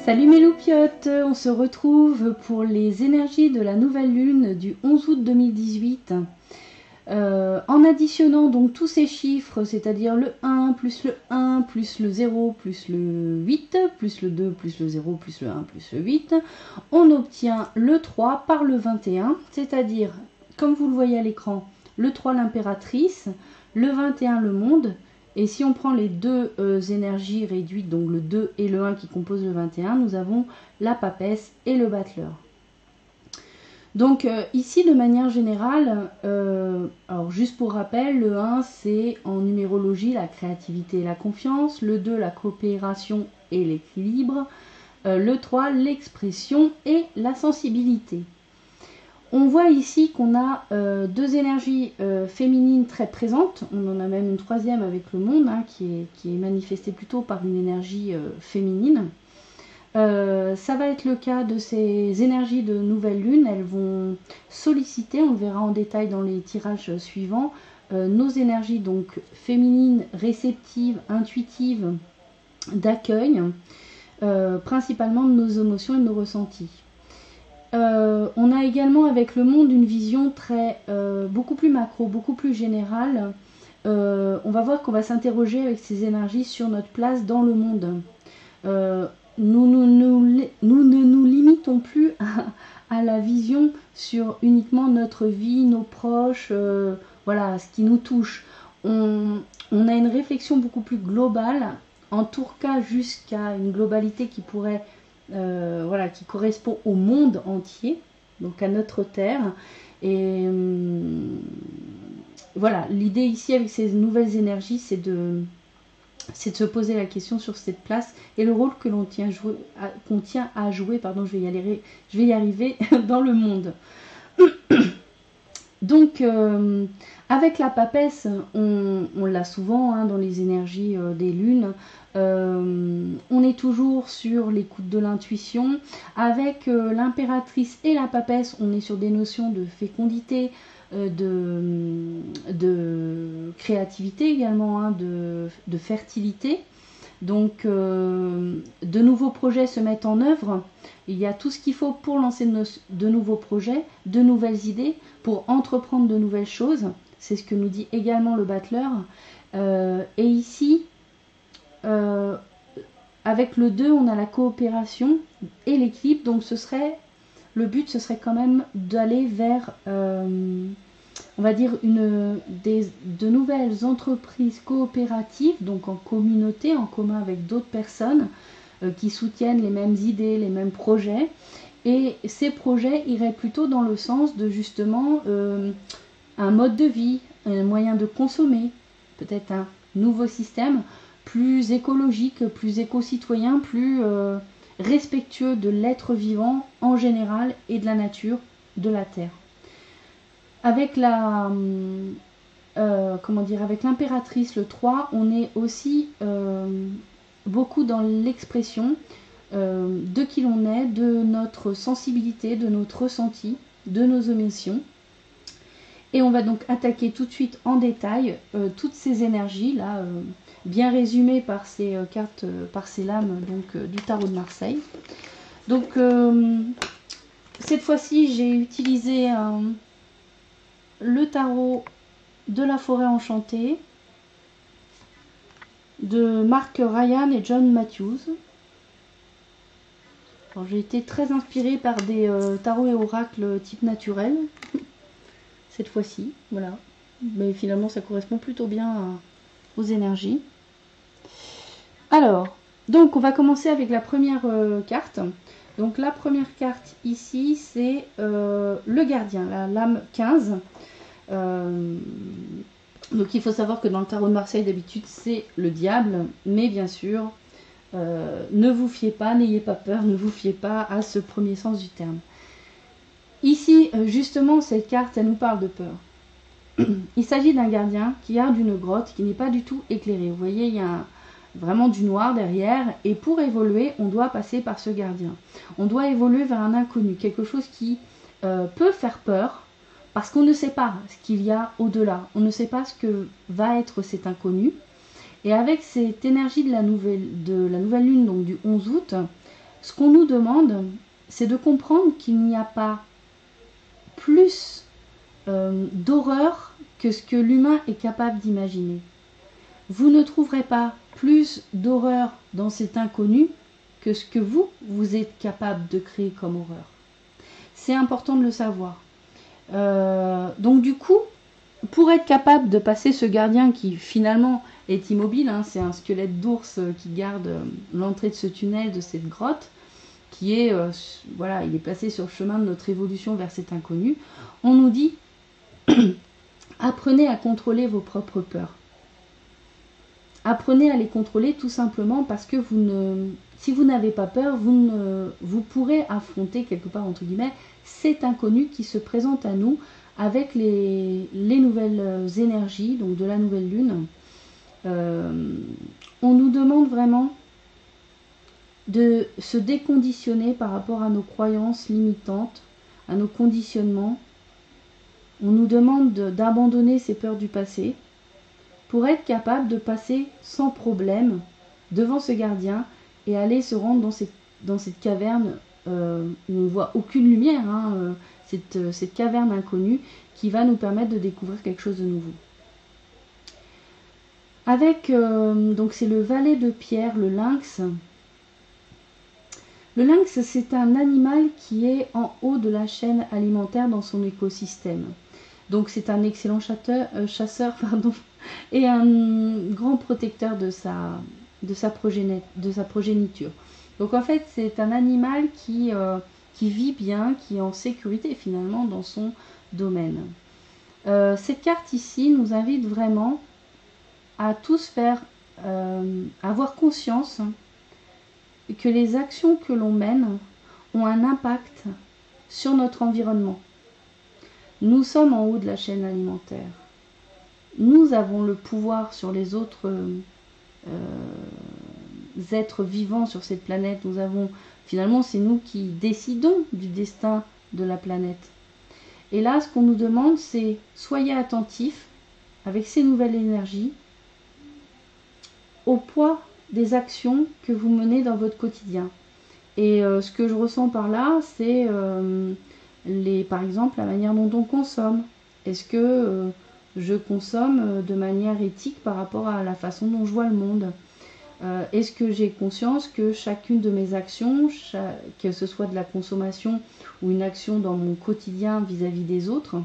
Salut mes loupiottes, on se retrouve pour les énergies de la nouvelle lune du 11 août 2018. En additionnant donc tous ces chiffres, c'est-à-dire le 1 plus le 1 plus le 0 plus le 8 plus le 2 plus le 0 plus le 1 plus le 8, on obtient le 3 par le 21, c'est-à-dire, comme vous le voyez à l'écran, le 3 l'impératrice, le 21 le monde. Et si on prend les deux énergies réduites, donc le 2 et le 1 qui composent le 21, nous avons la papesse et le battleur. Donc ici, de manière générale, alors juste pour rappel, le 1 c'est en numérologie la créativité et la confiance, le 2 la coopération et l'équilibre, le 3 l'expression et la sensibilité. On voit ici qu'on a deux énergies féminines très présentes. On en a même une troisième avec le monde, hein, qui est manifestée plutôt par une énergie féminine. Ça va être le cas de ces énergies de nouvelle lune. Elles vont solliciter, on le verra en détail dans les tirages suivants, nos énergies donc féminines, réceptives, intuitives, d'accueil, principalement de nos émotions et de nos ressentis. On a également avec le monde une vision beaucoup plus macro, beaucoup plus générale. On va voir qu'on va s'interroger avec ces énergies sur notre place dans le monde. Nous ne nous limitons plus à la vision sur uniquement notre vie, nos proches, voilà, ce qui nous touche. On a une réflexion beaucoup plus globale, en tout cas jusqu'à une globalité qui pourrait voilà, qui correspond au monde entier, donc à notre Terre. Et voilà, l'idée ici avec ces nouvelles énergies, c'est de se poser la question sur cette place et le rôle que l'on tient à jouer, pardon, je vais y arriver dans le monde. Donc, avec la papesse, on l'a souvent hein, dans les énergies des lunes, on est toujours sur l'écoute de l'intuition. Avec l'impératrice et la papesse, on est sur des notions de fécondité, de créativité également, hein, de fertilité. Donc, de nouveaux projets se mettent en œuvre. Il y a tout ce qu'il faut pour lancer de nouveaux projets, de nouvelles idées, pour entreprendre de nouvelles choses. C'est ce que nous dit également le battleur. Et ici, avec le 2, on a la coopération et l'équipe. Donc, le but, ce serait quand même d'aller vers, on va dire, de nouvelles entreprises coopératives, donc en communauté, en commun avec d'autres personnes qui soutiennent les mêmes idées, les mêmes projets. Et ces projets iraient plutôt dans le sens de justement un mode de vie, un moyen de consommer, peut-être un nouveau système plus écologique, plus éco-citoyen, plus respectueux de l'être vivant en général et de la nature, de la terre. Avec avec l'impératrice, le 3, on est aussi beaucoup dans l'expression de qui l'on est, de notre sensibilité, de notre ressenti, de nos émotions. Et on va donc attaquer tout de suite en détail toutes ces énergies là, bien résumées par ces cartes, par ces lames donc, du tarot de Marseille. Donc cette fois-ci, j'ai utilisé le tarot de la forêt enchantée de Mark Ryan et John Matthews. J'ai été très inspirée par des tarots et oracles type naturel cette fois-ci, voilà. Mais finalement, ça correspond plutôt bien aux énergies. Alors, donc on va commencer avec la première carte. Donc la première carte ici, c'est le gardien, la lame 15. Donc il faut savoir que dans le tarot de Marseille, d'habitude, c'est le diable. Mais bien sûr, ne vous fiez pas, n'ayez pas peur, ne vous fiez pas à ce premier sens du terme. Ici, justement, cette carte, elle nous parle de peur. Il s'agit d'un gardien qui garde une grotte qui n'est pas du tout éclairée. Vous voyez, il y a vraiment du noir derrière. Et pour évoluer, on doit passer par ce gardien. On doit évoluer vers un inconnu, quelque chose qui peut faire peur, parce qu'on ne sait pas ce qu'il y a au-delà. On ne sait pas ce que va être cet inconnu. Et avec cette énergie de la nouvelle lune, donc du 11 août, Ce qu'on nous demande, c'est de comprendre qu'il n'y a pas plus d'horreur que ce que l'humain est capable d'imaginer. Vous ne trouverez pas plus d'horreur dans cet inconnu que ce que vous êtes capable de créer comme horreur. C'est important de le savoir. Donc du coup, pour être capable de passer ce gardien qui finalement est immobile, hein, c'est un squelette d'ours qui garde l'entrée de ce tunnel, de cette grotte, qui est, voilà, il est placé sur le chemin de notre évolution vers cet inconnu. On nous dit, apprenez à contrôler vos propres peurs. Apprenez à les contrôler tout simplement parce que si vous n'avez pas peur, vous pourrez affronter quelque part, entre guillemets, cet inconnu qui se présente à nous avec les nouvelles énergies, donc de la nouvelle lune. On nous demande vraiment de se déconditionner par rapport à nos croyances limitantes, à nos conditionnements. On nous demande d'abandonner ces peurs du passé pour être capable de passer sans problème devant ce gardien et aller se rendre dans cette caverne où on ne voit aucune lumière, hein, cette caverne inconnue qui va nous permettre de découvrir quelque chose de nouveau. Avec, donc c'est le valet de pierre, le lynx. Le lynx, c'est un animal qui est en haut de la chaîne alimentaire dans son écosystème. Donc c'est un excellent chasseur et un grand protecteur de sa progéniture. Donc en fait, c'est un animal qui vit bien, qui est en sécurité finalement dans son domaine. Cette carte ici nous invite vraiment à tous avoir conscience que les actions que l'on mène ont un impact sur notre environnement. Nous sommes en haut de la chaîne alimentaire. Nous avons le pouvoir sur les autres êtres vivants sur cette planète. Finalement, c'est nous qui décidons du destin de la planète. Et là, ce qu'on nous demande, c'est soyez attentifs avec ces nouvelles énergies au poids des actions que vous menez dans votre quotidien. Et ce que je ressens par là, c'est par exemple la manière dont on consomme. Est-ce que je consomme de manière éthique par rapport à la façon dont je vois le monde? Est-ce que j'ai conscience que chacune de mes actions, que ce soit de la consommation ou une action dans mon quotidien vis-à-vis des autres,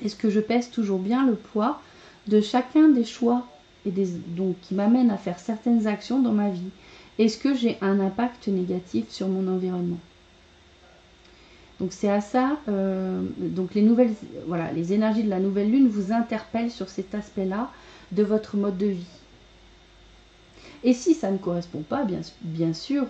est-ce que je pèse toujours bien le poids de chacun des choix donc qui m'amènent à faire certaines actions dans ma vie? Est-ce que j'ai un impact négatif sur mon environnement? Donc c'est à ça, donc les énergies de la nouvelle lune vous interpellent sur cet aspect-là de votre mode de vie. Et si ça ne correspond pas, bien sûr,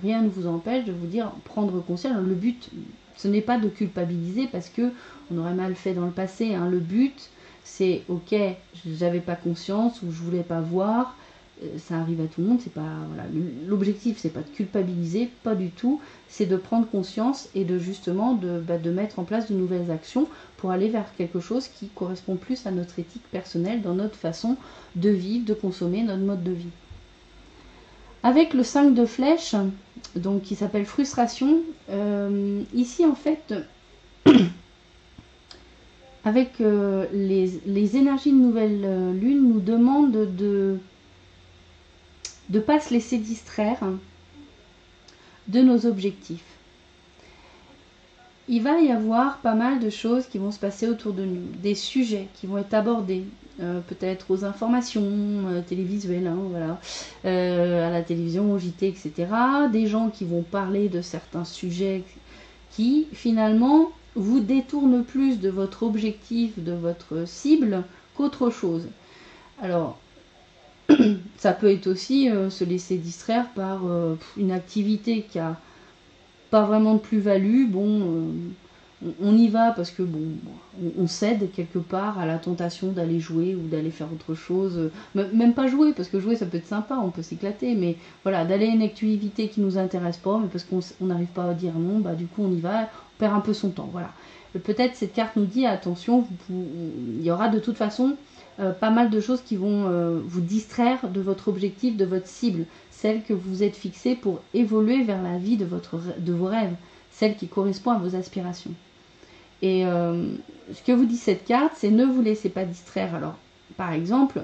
rien ne vous empêche de vous dire prendre conscience. Le but, ce n'est pas de culpabiliser parce que on aurait mal fait dans le passé. Hein. Le but, c'est ok, j'avais pas conscience ou je voulais pas voir. Ça arrive à tout le monde. C'est pas l'objectif, c'est pas de culpabiliser, pas du tout. C'est de prendre conscience et de justement de mettre en place de nouvelles actions pour aller vers quelque chose qui correspond plus à notre éthique personnelle, dans notre façon de vivre, de consommer, notre mode de vie. Avec le 5 de flèche, donc qui s'appelle frustration, ici en fait, avec les énergies de nouvelle lune nous demandent de ne pas se laisser distraire de nos objectifs. Il va y avoir pas mal de choses qui vont se passer autour de nous, des sujets qui vont être abordés, peut-être aux informations télévisuelles, hein, voilà, à la télévision, au JT, etc. Des gens qui vont parler de certains sujets qui finalement vous détournent plus de votre objectif, de votre cible qu'autre chose. Alors, ça peut être aussi se laisser distraire par une activité qui a pas vraiment de plus-value. Bon, on y va parce que on cède quelque part à la tentation d'aller jouer ou d'aller faire autre chose. Même pas jouer, parce que jouer ça peut être sympa, on peut s'éclater, mais voilà, d'aller à une activité qui nous intéresse pas, mais parce qu'on n'arrive pas à dire non, bah du coup on y va, on perd un peu son temps. Voilà. Peut-être cette carte nous dit attention, il y aura de toute façon pas mal de choses qui vont vous distraire de votre objectif, de votre cible. celle que vous êtes fixée pour évoluer vers la vie de vos rêves, celle qui correspond à vos aspirations. Et ce que vous dit cette carte, c'est ne vous laissez pas distraire. Alors, par exemple,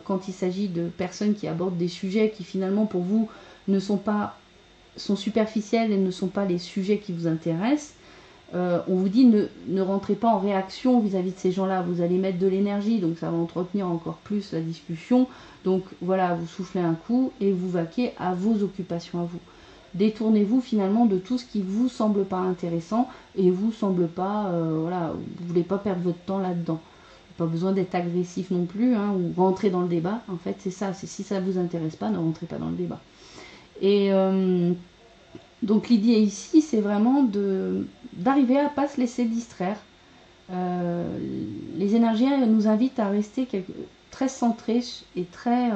quand il s'agit de personnes qui abordent des sujets qui finalement pour vous sont superficiels et ne sont pas les sujets qui vous intéressent, on vous dit ne rentrez pas en réaction vis-à-vis de ces gens-là. Vous allez mettre de l'énergie, donc ça va entretenir encore plus la discussion. Donc voilà, vous soufflez un coup et vous vaquez à vos occupations à vous. Détournez-vous finalement de tout ce qui vous semble pas intéressant et vous semble pas, voilà, vous voulez pas perdre votre temps là-dedans. Pas besoin d'être agressif non plus, hein, ou rentrer dans le débat. En fait, c'est ça. C'est si ça vous intéresse pas, ne rentrez pas dans le débat. Et donc l'idée ici, c'est vraiment d'arriver à pas se laisser distraire. Les énergies nous invitent à rester très centrés et très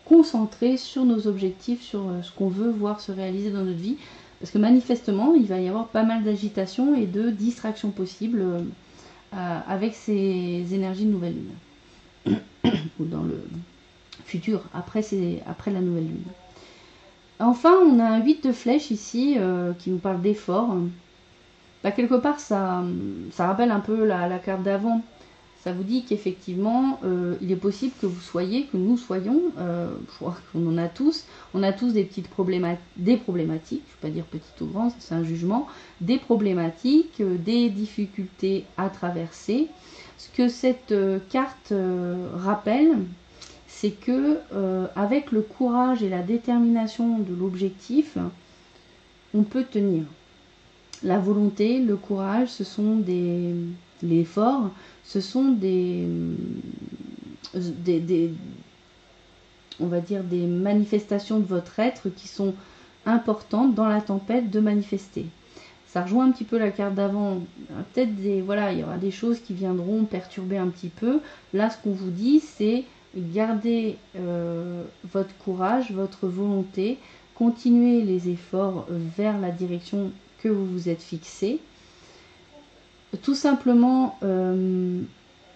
concentrés sur nos objectifs, sur ce qu'on veut voir se réaliser dans notre vie. Parce que manifestement, il va y avoir pas mal d'agitation et de distractions possibles avec ces énergies de nouvelle lune. Ou dans le futur, après la nouvelle lune. Enfin, on a un 8 de flèche ici qui nous parle d'effort. Bah, quelque part, ça rappelle un peu la carte d'avant. Ça vous dit qu'effectivement, il est possible que nous soyons, je crois qu'on en a tous, on a tous des problématiques, je ne vais pas dire petites ou grandes, c'est un jugement, des problématiques, des difficultés à traverser. Ce que cette carte rappelle, c'est que avec le courage et la détermination de l'objectif, on peut tenir. La volonté, le courage, ce sont l'effort, ce sont on va dire des manifestations de votre être qui sont importantes dans la tempête de manifester. Ça rejoint un petit peu la carte d'avant. Peut-être voilà, il y aura des choses qui viendront perturber un petit peu. Là, ce qu'on vous dit, c'est garder votre courage, votre volonté, continuez les efforts vers la direction que vous vous êtes fixé. Tout simplement,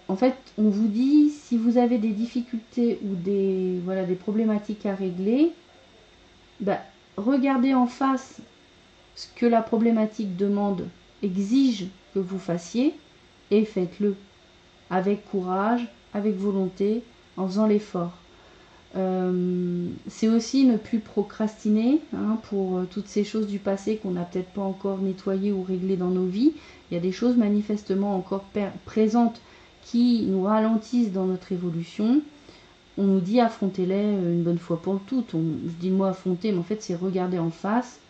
en fait, on vous dit, si vous avez des difficultés ou des problématiques à régler, bah, regardez en face ce que la problématique demande, exige que vous fassiez, et faites-le avec courage, avec volonté, en faisant l'effort. C'est aussi ne plus procrastiner pour toutes ces choses du passé qu'on n'a peut-être pas encore nettoyées ou réglées dans nos vies. Il y a des choses manifestement encore présentes qui nous ralentissent dans notre évolution. On nous dit affrontez-les une bonne fois pour toutes. Je dis le mot affronter, mais en fait c'est regarder en face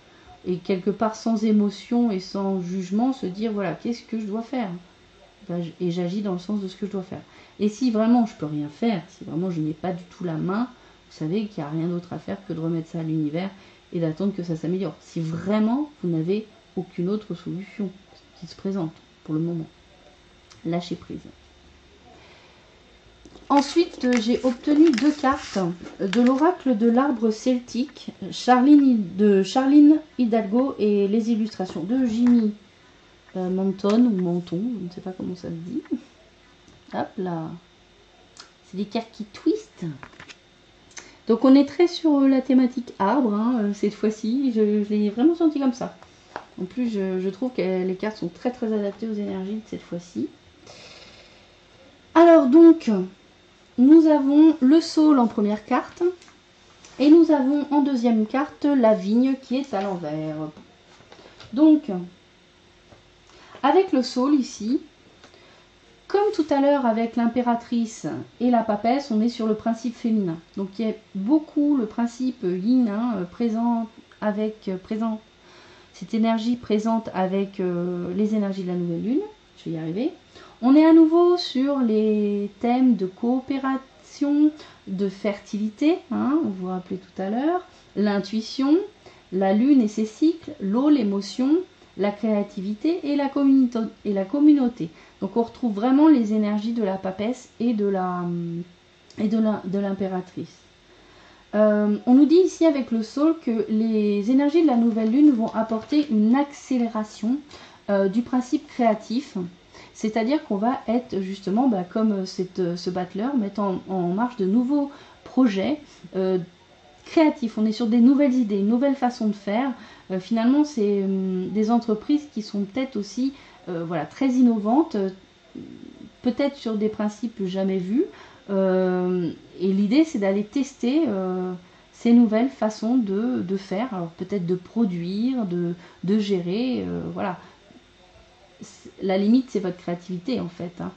et quelque part sans émotion et sans jugement se dire voilà, qu'est-ce que je dois faire ? Et j'agis dans le sens de ce que je dois faire. Et si vraiment je peux rien faire, si vraiment je n'ai pas du tout la main, vous savez qu'il n'y a rien d'autre à faire que de remettre ça à l'univers et d'attendre que ça s'améliore. Si vraiment vous n'avez aucune autre solution qui se présente pour le moment. Lâchez prise. Ensuite, j'ai obtenu 2 cartes de l'oracle de l'arbre celtique de Charline Hidalgo et les illustrations de Jimmy Menton ou Menton, je ne sais pas comment ça se dit. Hop là. C'est des cartes qui twistent. Donc on est très sur la thématique arbre cette fois-ci. Je l'ai vraiment senti comme ça. En plus, je trouve que les cartes sont très très adaptées aux énergies de cette fois-ci. Alors donc, nous avons le saule en première carte. Et nous avons en deuxième carte la vigne qui est à l'envers. Donc, avec le saule ici, comme tout à l'heure avec l'impératrice et la papesse, on est sur le principe féminin. Donc il y a beaucoup le principe yin cette énergie présente avec les énergies de la nouvelle lune. Je vais y arriver. On est à nouveau sur les thèmes de coopération, de fertilité, on vous rappelait tout à l'heure, l'intuition, la lune et ses cycles, l'eau, l'émotion, la créativité et la communauté. Donc on retrouve vraiment les énergies de la papesse et de l'impératrice. On nous dit ici avec le saule que les énergies de la nouvelle lune vont apporter une accélération du principe créatif. C'est-à-dire qu'on va être justement, comme ce battleur, mettre en marche de nouveaux projets créatif, on est sur des nouvelles idées, une nouvelle façon de faire. Finalement, c'est des entreprises qui sont peut-être aussi voilà, très innovantes, peut-être sur des principes jamais vus. Et l'idée, c'est d'aller tester ces nouvelles façons de faire, alors peut-être de produire, de gérer, voilà. La limite, c'est votre créativité, en fait. Hein.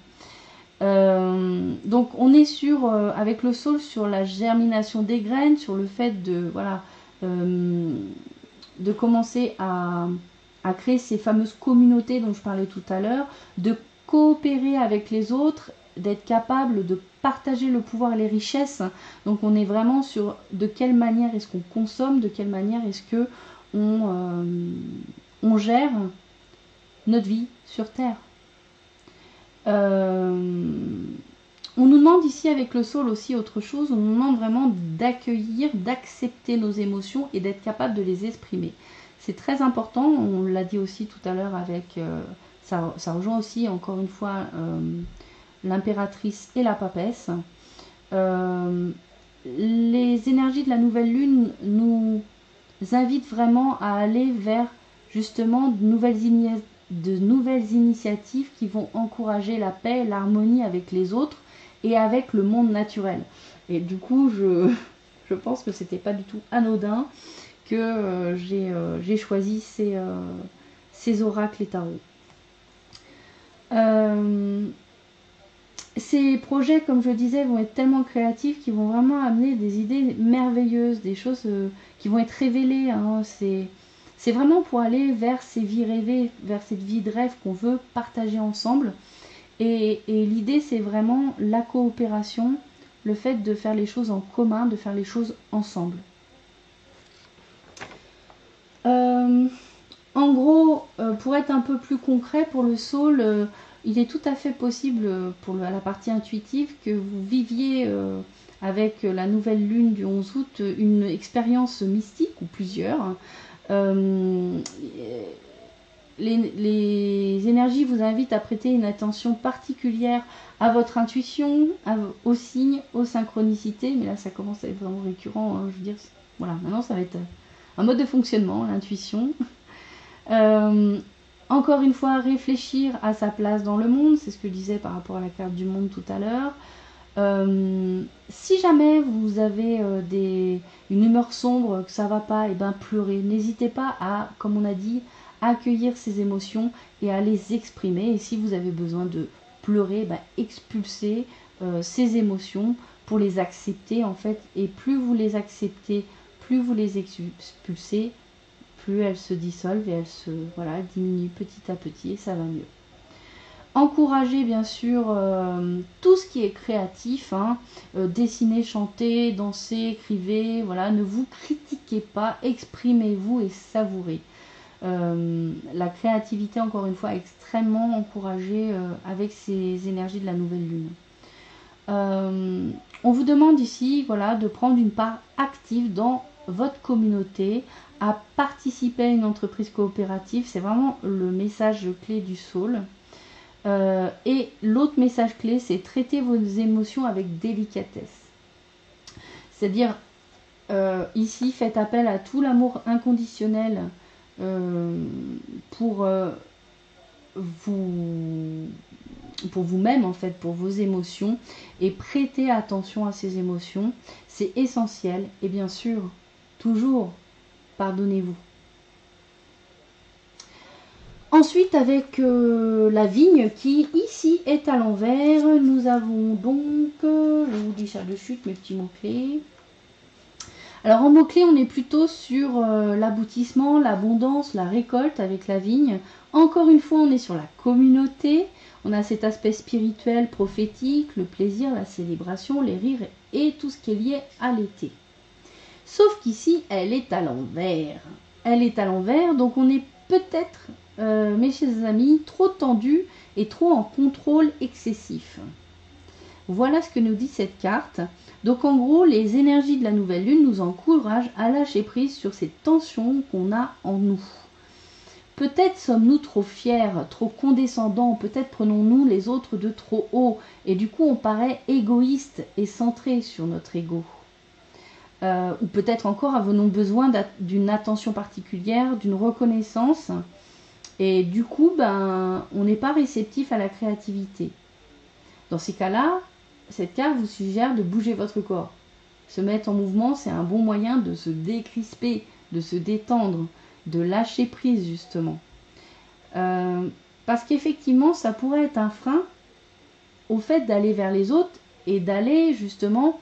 Donc on est sur, avec le sol, sur la germination des graines, sur le fait de, voilà, de commencer à créer ces fameuses communautés dont je parlais tout à l'heure, de coopérer avec les autres, d'être capable de partager le pouvoir et les richesses. Donc on est vraiment sur de quelle manière est-ce qu'on consomme, de quelle manière est-ce que on gère notre vie sur Terre. On nous demande ici avec le sol aussi autre chose, on nous demande vraiment d'accueillir, d'accepter nos émotions et d'être capable de les exprimer. C'est très important, on l'a dit aussi tout à l'heure avec, ça rejoint aussi encore une fois l'impératrice et la papesse. Les énergies de la nouvelle lune nous invitent vraiment à aller vers justement de nouvelles initiatives qui vont encourager la paix, l'harmonie avec les autres et avec le monde naturel. Et du coup, je pense que c'était pas du tout anodin que j'ai choisi ces oracles et tarots. Ces projets, comme je disais, vont être tellement créatifs qu'ils vont vraiment amener des idées merveilleuses, des choses qui vont être révélées. Hein. C'est vraiment pour aller vers ces vies rêvées, vers cette vie de rêve qu'on veut partager ensemble. Et l'idée, c'est vraiment la coopération, le fait de faire les choses en commun, de faire les choses ensemble. En gros, pour être un peu plus concret pour le soul, il est tout à fait possible pour la partie intuitive que vous viviez avec la nouvelle lune du 11 août une expérience mystique ou plusieurs. Les énergies vous invitent à prêter une attention particulière à votre intuition, aux signes, aux synchronicités, mais là ça commence à être vraiment récurrent, hein, je veux dire, voilà, maintenant ça va être un mode de fonctionnement, l'intuition. Encore une fois, réfléchir à sa place dans le monde, c'est ce que je disais par rapport à la carte du monde tout à l'heure. Si jamais vous avez une humeur sombre, que ça va pas, et ben pleurez. N'hésitez pas à, comme on a dit, accueillir ces émotions et à les exprimer. Et si vous avez besoin de pleurer, ben expulsez ces émotions pour les accepter en fait. Et plus vous les acceptez, plus vous les expulsez, plus elles se dissolvent et elles diminuent petit à petit et ça va mieux. Encouragez bien sûr tout ce qui est créatif, hein, dessinez, chantez, dansez, écrivez, voilà, ne vous critiquez pas, exprimez-vous et savourez. La créativité, encore une fois, est extrêmement encouragée avec ces énergies de la nouvelle lune. On vous demande ici, voilà, de prendre une part active dans votre communauté, à participer à une entreprise coopérative. C'est vraiment le message clé du soul. Et l'autre message clé, c'est traiter vos émotions avec délicatesse. C'est-à-dire, ici, faites appel à tout l'amour inconditionnel pour vous-même, en fait, pour vos émotions, et prêtez attention à ces émotions. C'est essentiel. Et bien sûr, toujours, pardonnez-vous. Ensuite, avec la vigne qui ici est à l'envers, nous avons donc, je vous dis ça de suite, mes petits mots-clés. Alors en mots-clés, on est plutôt sur l'aboutissement, l'abondance, la récolte avec la vigne. Encore une fois, on est sur la communauté. On a cet aspect spirituel, prophétique, le plaisir, la célébration, les rires et tout ce qui est lié à l'été. Sauf qu'ici, elle est à l'envers. Elle est à l'envers, donc on est peut-être, mes chers amis, trop tendu et trop en contrôle excessif. Voilà ce que nous dit cette carte. Donc en gros, les énergies de la nouvelle lune nous encouragent à lâcher prise sur ces tensions qu'on a en nous. Peut-être sommes-nous trop fiers, trop condescendants, peut-être prenons-nous les autres de trop haut, et du coup on paraît égoïste et centré sur notre ego. ou peut-être encore avons-nous besoin d'une attention particulière, d'une reconnaissance, et du coup, on n'est pas réceptif à la créativité. Dans ces cas-là, cette carte vous suggère de bouger votre corps. Se mettre en mouvement, c'est un bon moyen de se décrisper, de se détendre, de lâcher prise justement. Parce qu'effectivement, ça pourrait être un frein au fait d'aller vers les autres et d'aller justement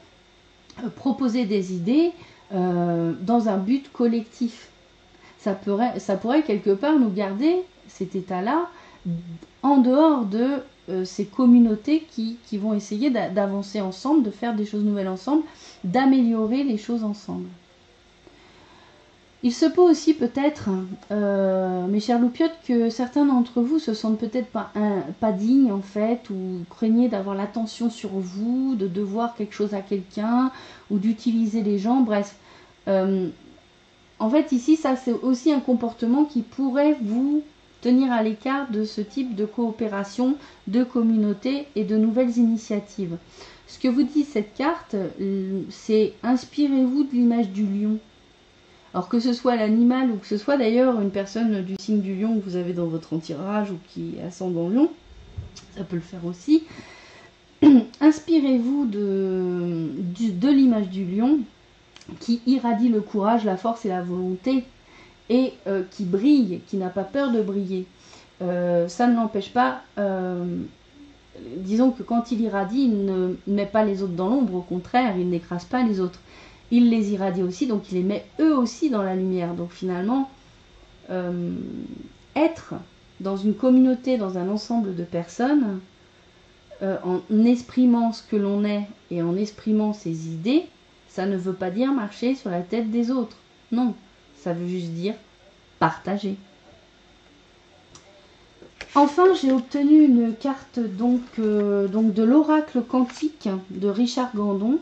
proposer des idées dans un but collectif. Ça pourrait quelque part nous garder cet état-là en dehors de ces communautés qui vont essayer d'avancer ensemble, de faire des choses nouvelles ensemble, d'améliorer les choses ensemble. Il se peut aussi peut-être, mes chers loupiotes, que certains d'entre vous se sentent peut-être pas dignes en fait, ou craignez d'avoir l'attention sur vous, de devoir quelque chose à quelqu'un, ou d'utiliser les gens, bref. En fait ici, ça c'est aussi un comportement qui pourrait vous tenir à l'écart de ce type de coopération, de communauté et de nouvelles initiatives. Ce que vous dit cette carte, c'est inspirez-vous de l'image du lion. Alors que ce soit l'animal ou que ce soit d'ailleurs une personne du signe du lion que vous avez dans votre entourage ou qui est ascendant lion, ça peut le faire aussi. Inspirez-vous de l'image du lion qui irradie le courage, la force et la volonté et qui brille, qui n'a pas peur de briller. Ça ne l'empêche pas, disons que quand il irradie, il ne met pas les autres dans l'ombre, au contraire, il n'écrase pas les autres. Il les irradie aussi, donc il les met eux aussi dans la lumière. Donc finalement, être dans une communauté, dans un ensemble de personnes, en exprimant ce que l'on est et en exprimant ses idées, ça ne veut pas dire marcher sur la tête des autres. Non, ça veut juste dire partager. Enfin, j'ai obtenu une carte donc de l'oracle quantique de Richard Gandon.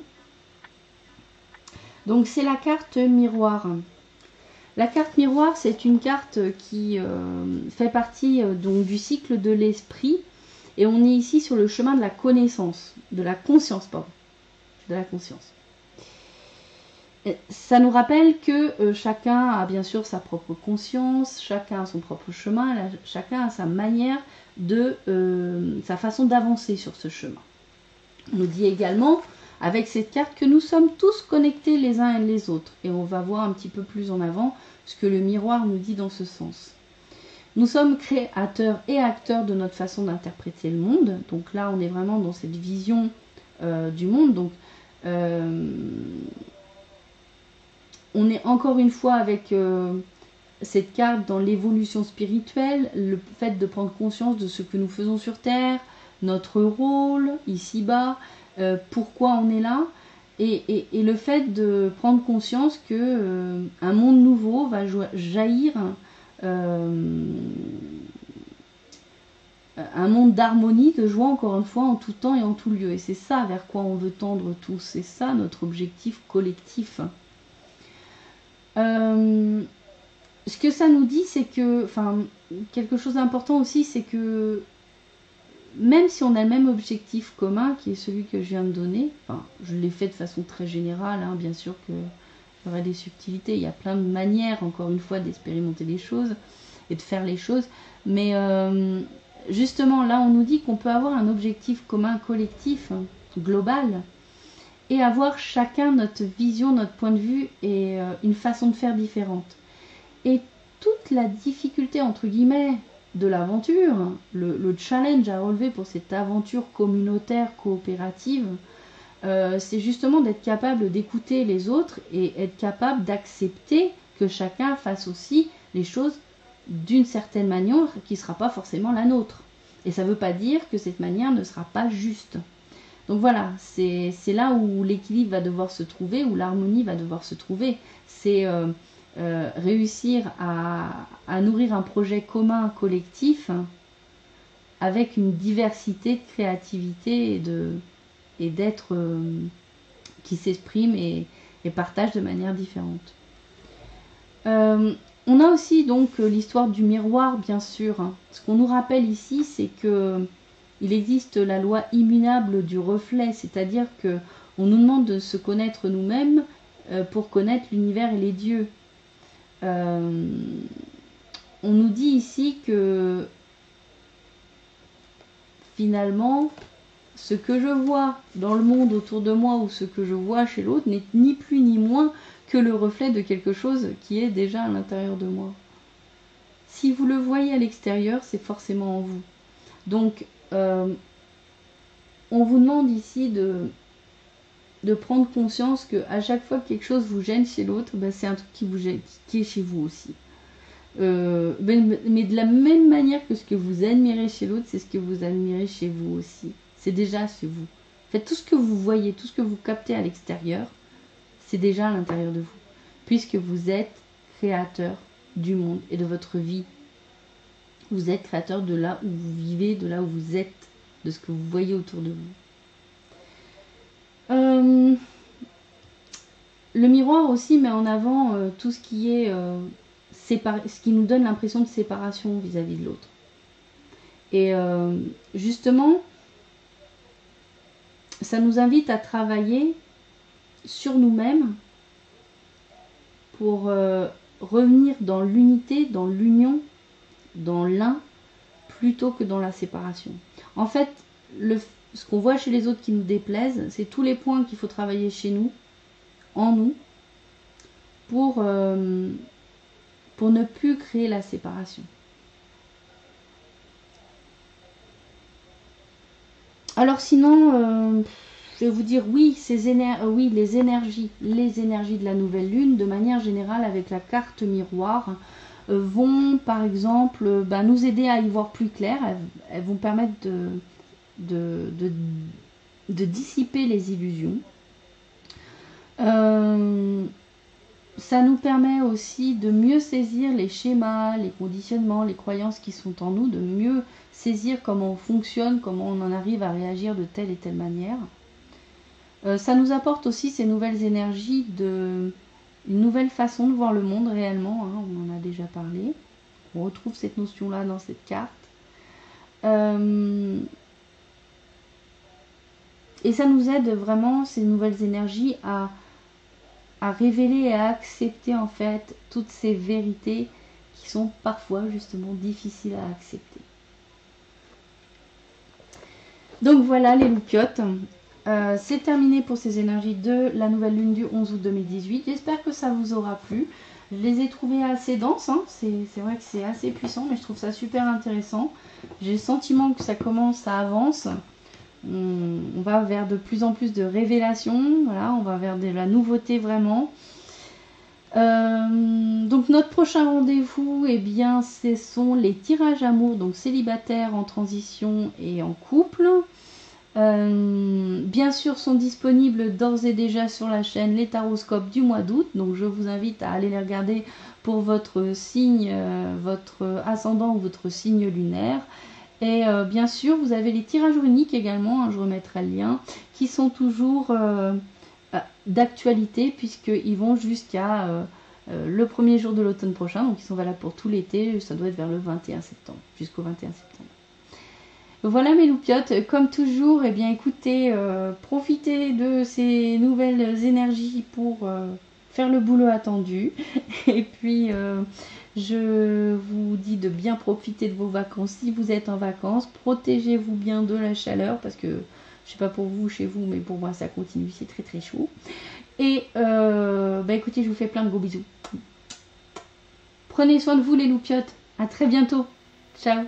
Donc c'est la carte miroir. La carte miroir, c'est une carte qui fait partie donc du cycle de l'esprit. Et on est ici sur le chemin de la connaissance, de la conscience, pardon. De la conscience. Ça nous rappelle que chacun a bien sûr sa propre conscience, chacun a son propre chemin, chacun a sa manière sa façon d'avancer sur ce chemin. On nous dit également, avec cette carte, que nous sommes tous connectés les uns et les autres. Et on va voir un petit peu plus en avant ce que le miroir nous dit dans ce sens. Nous sommes créateurs et acteurs de notre façon d'interpréter le monde. Donc là, on est vraiment dans cette vision du monde. Donc, on est encore une fois avec cette carte dans l'évolution spirituelle, le fait de prendre conscience de ce que nous faisons sur Terre, notre rôle ici-bas, pourquoi on est là, et le fait de prendre conscience que un monde nouveau va jaillir, un monde d'harmonie, de joie, encore une fois, en tout temps et en tout lieu. Et c'est ça vers quoi on veut tendre tous, c'est ça notre objectif collectif. Ce que ça nous dit, c'est que, enfin, quelque chose d'important aussi, c'est que même si on a le même objectif commun, qui est celui que je viens de donner, enfin, je l'ai fait de façon très générale, hein, bien sûr qu'il y aurait des subtilités, il y a plein de manières, encore une fois, d'expérimenter les choses et de faire les choses, mais justement, là, on nous dit qu'on peut avoir un objectif commun collectif, hein, global, et avoir chacun notre vision, notre point de vue et une façon de faire différente. Et toute la difficulté, entre guillemets, de l'aventure, le challenge à relever pour cette aventure communautaire, coopérative, c'est justement d'être capable d'écouter les autres et être capable d'accepter que chacun fasse aussi les choses d'une certaine manière qui ne sera pas forcément la nôtre. Et ça ne veut pas dire que cette manière ne sera pas juste. Donc voilà, c'est là où l'équilibre va devoir se trouver, où l'harmonie va devoir se trouver. C'est réussir à nourrir un projet commun, collectif, avec une diversité de créativité et d'êtres qui s'expriment et partagent de manière différente. On a aussi donc l'histoire du miroir, bien sûr. Ce qu'on nous rappelle ici, c'est que il existe la loi immuable du reflet, c'est-à-dire que on nous demande de se connaître nous-mêmes pour connaître l'univers et les dieux. On nous dit ici que finalement, ce que je vois dans le monde autour de moi ou ce que je vois chez l'autre n'est ni plus ni moins que le reflet de quelque chose qui est déjà à l'intérieur de moi. Si vous le voyez à l'extérieur, c'est forcément en vous. Donc, on vous demande ici de prendre conscience qu'à chaque fois que quelque chose vous gêne chez l'autre, ben c'est un truc qui vous gêne, qui est chez vous aussi. Mais de la même manière que ce que vous admirez chez l'autre, c'est ce que vous admirez chez vous aussi. C'est déjà chez vous. En fait, tout ce que vous voyez, tout ce que vous captez à l'extérieur, c'est déjà à l'intérieur de vous. Puisque vous êtes créateur du monde et de votre vie. Vous êtes créateur de là où vous vivez, de là où vous êtes, de ce que vous voyez autour de vous. Le miroir aussi met en avant tout ce qui est ce qui nous donne l'impression de séparation vis-à-vis de l'autre. Et justement, ça nous invite à travailler sur nous-mêmes pour revenir dans l'unité, dans l'union, dans l'un, plutôt que dans la séparation. En fait, ce qu'on voit chez les autres qui nous déplaisent, c'est tous les points qu'il faut travailler chez nous, en nous, pour ne plus créer la séparation. Alors sinon, je vais vous dire oui, les énergies de la nouvelle lune, de manière générale avec la carte miroir, vont par exemple nous aider à y voir plus clair. Elles vont permettre de dissiper les illusions. Ça nous permet aussi de mieux saisir les schémas, les conditionnements, les croyances qui sont en nous, de mieux saisir comment on fonctionne, comment on en arrive à réagir de telle et telle manière. Ça nous apporte aussi ces nouvelles énergies une nouvelle façon de voir le monde réellement, hein, on en a déjà parlé. On retrouve cette notion-là dans cette carte. Et ça nous aide vraiment, ces nouvelles énergies, à révéler et à accepter en fait toutes ces vérités qui sont parfois justement difficiles à accepter. Donc voilà les loupiotes, c'est terminé pour ces énergies de la nouvelle lune du 11 août 2018. J'espère que ça vous aura plu. Je les ai trouvées assez denses, hein. C'est vrai que c'est assez puissant, mais je trouve ça super intéressant. J'ai le sentiment que ça commence, ça avance. On va vers de plus en plus de révélations, voilà, on va vers de la nouveauté vraiment. Donc notre prochain rendez-vous, eh bien, ce sont les tirages amour, donc célibataires, en transition et en couple. Bien sûr, sont disponibles d'ores et déjà sur la chaîne les taroscopes du mois d'août, donc je vous invite à aller les regarder pour votre signe, votre ascendant ou votre signe lunaire. Et bien sûr, vous avez les tirages uniques également, hein, je remettrai le lien, qui sont toujours d'actualité puisqu'ils vont jusqu'à le premier jour de l'automne prochain, donc ils sont valables pour tout l'été, ça doit être vers le 21 septembre, jusqu'au 21 septembre. Voilà mes loupiotes, comme toujours, eh bien écoutez, profitez de ces nouvelles énergies pour faire le boulot attendu. Et puis je vous dis de bien profiter de vos vacances si vous êtes en vacances. Protégez-vous bien de la chaleur parce que je sais pas pour vous, chez vous, mais pour moi ça continue, c'est très très chaud. Et écoutez, je vous fais plein de gros bisous. Prenez soin de vous les loupiotes. À très bientôt. Ciao.